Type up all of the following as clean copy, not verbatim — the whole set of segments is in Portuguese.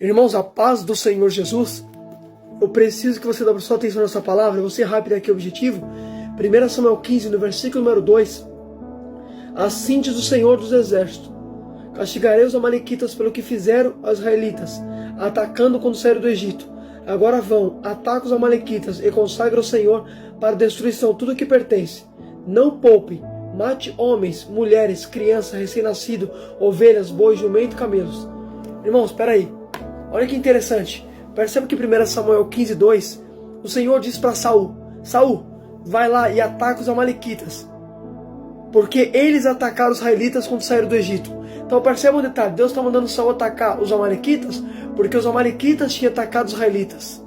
Irmãos, a paz do Senhor Jesus. Eu preciso que você dê sua atenção nessa palavra. Eu vou ser rápido aqui, objetivo. 1 Samuel 15, no versículo número 2. Assim diz o Senhor dos Exércitos: castigarei os amalequitas pelo que fizeram aos israelitas, atacando quando saíram do Egito. Agora vão, ataca os amalequitas e consagra ao Senhor para destruição tudo o que pertence. Não poupe, mate homens, mulheres, crianças, recém-nascido, ovelhas, bois, jumento e camelos. Irmãos, espera aí. Olha que interessante. Percebe que 1 Samuel 15, 2, o Senhor diz para Saul: Saul, vai lá e ataca os amalequitas, porque eles atacaram os israelitas quando saíram do Egito. Então percebe um detalhe: Deus está mandando Saul atacar os amalequitas, porque os amalequitas tinham atacado os israelitas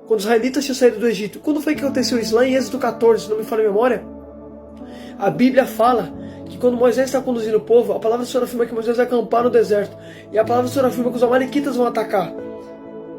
quando os israelitas tinham saído do Egito. Quando foi que aconteceu isso? Lá em Êxodo 14, se não me falha a memória, a Bíblia fala que quando Moisés está conduzindo o povo, a palavra do Senhor afirma que Moisés vai acampar no deserto, e a palavra do Senhor afirma que os amalequitas vão atacar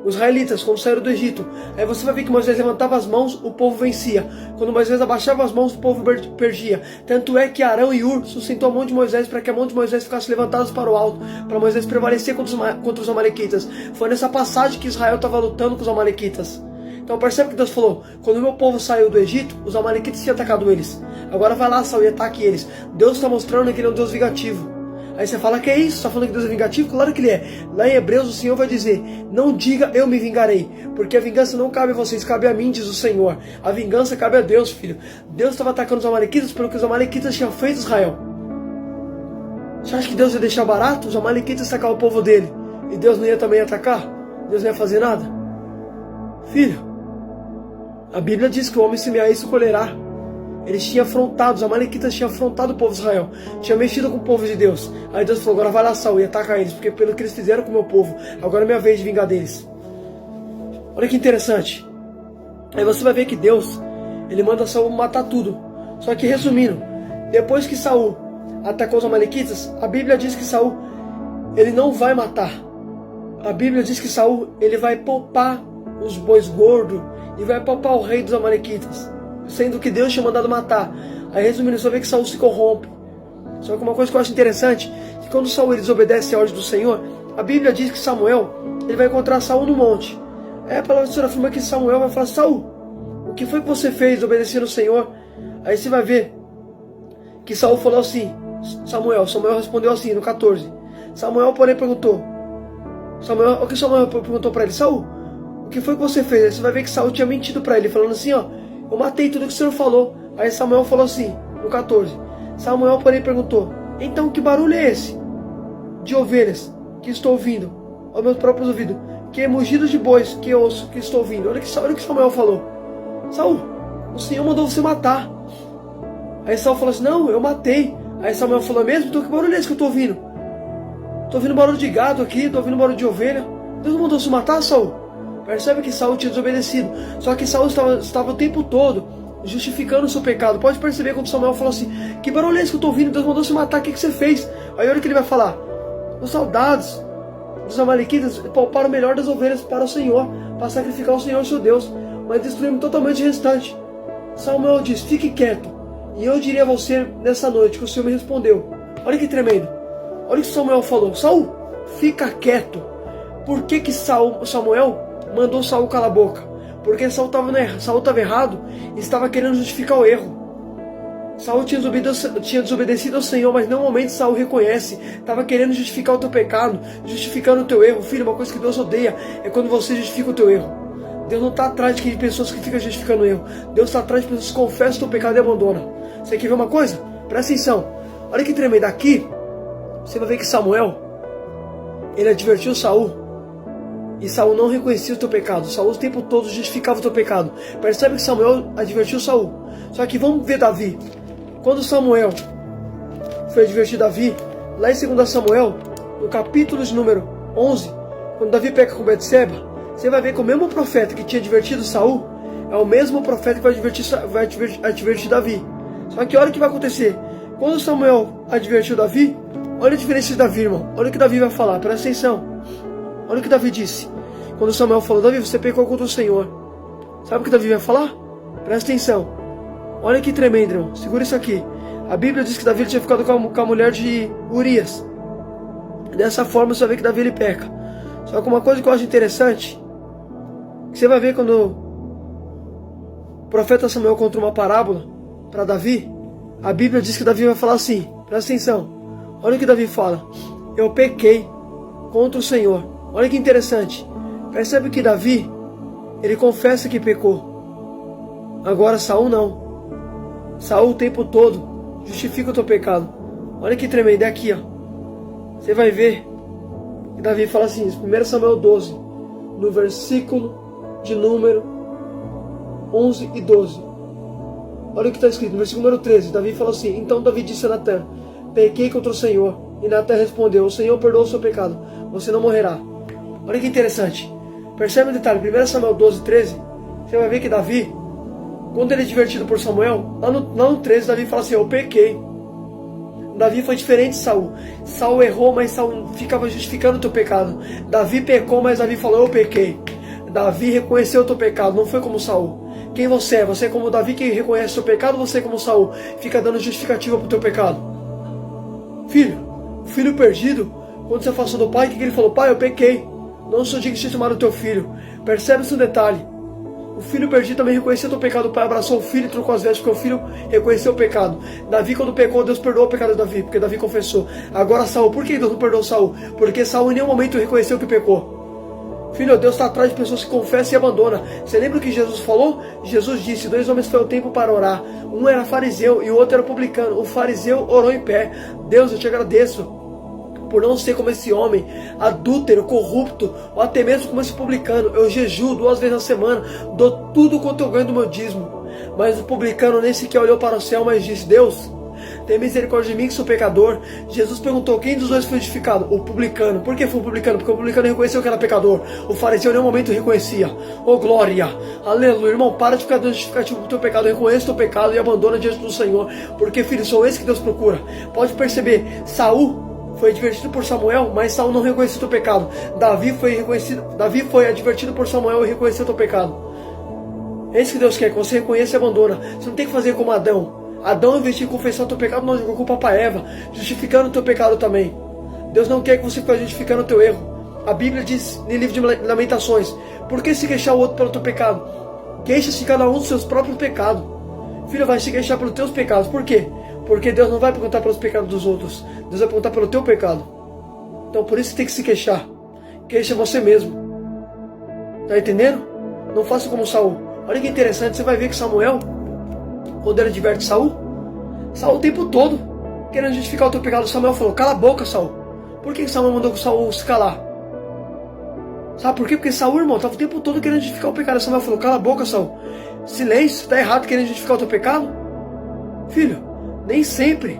os israelitas quando saíram do Egito. Aí você vai ver que Moisés levantava as mãos, o povo vencia. Quando Moisés abaixava as mãos, o povo perdia. Tanto é que Arão e Ur sustentou a mão de Moisés para que a mão de Moisés ficasse levantada para o alto, para Moisés prevalecer contra os amalequitas. Foi nessa passagem que Israel estava lutando com os amalequitas. Então percebe que Deus falou: quando o meu povo saiu do Egito, os amalequitas tinham atacado eles. Agora vai lá, Saul, e ataque eles. Deus está mostrando que ele é um Deus vingativo. Aí você fala: que é isso? Está falando que Deus é vingativo? Claro que ele é. Lá em Hebreus o Senhor vai dizer: não diga eu me vingarei, porque a vingança não cabe a vocês, cabe a mim, diz o Senhor. A vingança cabe a Deus, filho. Deus estava atacando os amalequitas pelo que os amalequitas tinham feito a Israel. Você acha que Deus ia deixar barato os amalequitas atacar o povo dele e Deus não ia também atacar? Deus não ia fazer nada? Filho, a Bíblia diz que o homem semear isso colherá. Eles tinham afrontado, os amalequitas tinham afrontado o povo de Israel, tinham mexido com o povo de Deus. Aí Deus falou: agora vai lá, Saul, e ataca eles, porque pelo que eles fizeram com o meu povo, agora é minha vez de vingar deles. Olha que interessante. Aí você vai ver que Deus, ele manda Saul matar tudo. Só que resumindo, depois que Saul atacou os amalequitas, a Bíblia diz que Saul, ele não vai matar. A Bíblia diz que Saul, ele vai poupar os bois gordos e vai poupar o rei dos amalequitas, sendo que Deus tinha mandado matar. Aí resumindo, você vê que Saul se corrompe. Só que uma coisa que eu acho interessante, que quando Saul ele desobedece a ordem do Senhor, a Bíblia diz que Samuel, ele vai encontrar Saul no monte. Aí a palavra do Senhor afirma que Samuel vai falar: Saul, o que foi que você fez obedecendo o Senhor? Aí você vai ver que Saul falou assim: Samuel respondeu assim no 14. Samuel, porém, perguntou: o que Samuel perguntou para ele? Saul, o que foi que você fez? Aí você vai ver que Saul tinha mentido para ele, falando assim: ó, eu matei tudo que o Senhor falou. Aí Samuel falou assim, no 14. Samuel, porém, perguntou: então que barulho é esse de ovelhas que estou ouvindo aos meus próprios ouvidos? Que mugidos de bois que eu ouço, que estou ouvindo? Olha o que Samuel falou: Saul, o Senhor mandou você matar. Aí Saul falou assim: não, eu matei. Aí Samuel falou: mesmo? Então que barulho é esse que eu estou ouvindo? Estou ouvindo barulho de gado aqui, estou ouvindo barulho de ovelha. Deus não mandou você matar, Saul? Percebe que Saul tinha desobedecido. Só que Saul estava o tempo todo justificando o seu pecado. Pode perceber quando Samuel falou assim: que barulho é esse que eu estou ouvindo? Deus mandou você matar, o que você fez? Aí olha o que ele vai falar: os soldados dos amalequitas pouparam o melhor das ovelhas para o Senhor, para sacrificar ao Senhor seu Deus, mas destruímos totalmente o restante. Samuel diz: fique quieto, e eu direi a você nessa noite que o Senhor me respondeu. Olha que tremendo. Olha o que Samuel falou: Saul, fica quieto. Por que Samuel mandou Saul calar a boca? Porque Saul estava errado e estava querendo justificar o erro. Saul tinha desobedecido ao Senhor, mas normalmente Saul reconhece, estava querendo justificar o teu pecado, justificando o teu erro. Filho, uma coisa que Deus odeia é quando você justifica o teu erro. Deus não está atrás de pessoas que ficam justificando o erro. Deus está atrás de pessoas que confessam o teu pecado e abandonam. Você quer ver uma coisa? Presta atenção. Olha que tremendo. Aqui você vai ver que Samuel, ele advertiu Saul, e Saul não reconhecia o teu pecado. Saul o tempo todo justificava o teu pecado. Percebe que Samuel advertiu Saul. Só que vamos ver Davi. Quando Samuel foi advertir Davi, lá em 2 Samuel, no capítulo de número 11, quando Davi peca com Betseba, você vai ver que o mesmo profeta que tinha advertido Saul é o mesmo profeta que vai advertir Davi. Só que olha o que vai acontecer. Quando Samuel advertiu Davi, olha a diferença de Davi, irmão. Olha o que Davi vai falar, presta atenção. Olha o que Davi disse. Quando Samuel falou: Davi, você pecou contra o Senhor. Sabe o que Davi vai falar? Presta atenção. Olha que tremendo, irmão. Segura isso aqui. A Bíblia diz que Davi tinha ficado com a mulher de Urias. Dessa forma você vai ver que Davi ele peca. Só que uma coisa que eu acho interessante, que você vai ver quando o profeta Samuel conta uma parábola para Davi, a Bíblia diz que Davi vai falar assim, presta atenção, olha o que Davi fala: eu pequei contra o Senhor. Olha que interessante, percebe que Davi, ele confessa que pecou. Agora Saul não. Saul o tempo todo justifica o teu pecado. Olha que tremendo, é aqui, ó. Você vai ver que Davi fala assim, 1 Samuel 12, no versículo de número 11 e 12. Olha o que está escrito, no versículo número 13, Davi falou assim: então Davi disse a Natã: pequei contra o Senhor. E Natã respondeu: o Senhor perdoou o seu pecado, você não morrerá. Olha que interessante, percebe o detalhe, 1 Samuel 12, 13, você vai ver que Davi, quando ele é divertido por Samuel, lá no 13, Davi fala assim: eu pequei. Davi foi diferente de Saul. Saul errou, mas Saul ficava justificando o teu pecado. Davi pecou, mas Davi falou: eu pequei. Davi reconheceu o teu pecado, não foi como Saul. Quem você é? Você é como Davi que reconhece o seu pecado, ou você é como Saul, fica dando justificativa para o teu pecado? Filho perdido, quando se afastou do pai, o que ele falou? Pai, eu pequei, não sou digno de ser chamado teu filho. Percebe-se um detalhe, o filho perdido também reconheceu o teu pecado. O pai abraçou o filho e trocou as vestes, porque o filho reconheceu o pecado. Davi, quando pecou, Deus perdoou o pecado de Davi, porque Davi confessou. Agora Saul, por que Deus não perdoou Saul? Porque Saul em nenhum momento reconheceu que pecou. Filho, Deus está atrás de pessoas que confessam e abandonam. Você lembra o que Jesus falou? Jesus disse: 2 homens foi o tempo para orar. Um era fariseu e o outro era publicano. O fariseu orou em pé: Deus, eu te agradeço por não ser como esse homem, adúltero, corrupto, ou até mesmo como esse publicano. Eu jejuo 2 vezes na semana, dou tudo quanto eu ganho do meu dízimo. Mas o publicano nem sequer olhou para o céu, mas disse: Deus, tem misericórdia de mim que sou pecador. Jesus perguntou: quem dos dois foi justificado? O publicano. Por que foi o publicano? Porque o publicano reconheceu que era pecador. O fariseu em nenhum momento reconhecia. Oh glória, aleluia. Irmão, para de ficar dando justificativo pro teu pecado. Reconheça o teu pecado e abandona diante do Senhor, porque filho, são esses que Deus procura. Pode perceber, Saul foi advertido por Samuel, mas Saul não reconheceu o teu pecado. Davi foi advertido por Samuel e reconheceu o teu pecado. É isso que Deus quer, que você reconheça e abandona. Você não tem que fazer como Adão. Adão, em vez de confessar o teu pecado, não jogou culpa para Eva, justificando o teu pecado também. Deus não quer que você fique justificando o teu erro. A Bíblia diz no livro de Lamentações: por que se queixar o outro pelo teu pecado? Queixa-se cada um dos seus próprios pecados. Filho, vai se queixar pelos teus pecados. Por quê? Porque Deus não vai perguntar pelos pecados dos outros. Deus vai perguntar pelo teu pecado. Então por isso você tem que se queixar. Queixa você mesmo. Tá entendendo? Não faça como Saul. Olha que interessante, você vai ver que Samuel, quando ele adverte Saul o tempo todo querendo justificar o teu pecado, Samuel falou: cala a boca, Saul. Por que Samuel mandou que Saul se calar? Sabe por quê? Porque Saul, irmão, estava o tempo todo querendo justificar o pecado. Samuel falou: cala a boca, Saul. Silêncio, está errado querendo justificar o teu pecado? Filho, nem sempre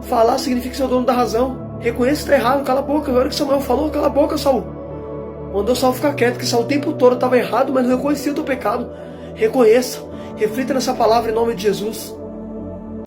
falar significa ser o dono da razão. Reconheça que está errado, cala a boca. Na hora que Samuel falou: cala a boca, Saul. Mandou Saul ficar quieto, porque Saul o tempo todo estava errado, mas não reconhecia o teu pecado. Reconheça, reflita nessa palavra em nome de Jesus.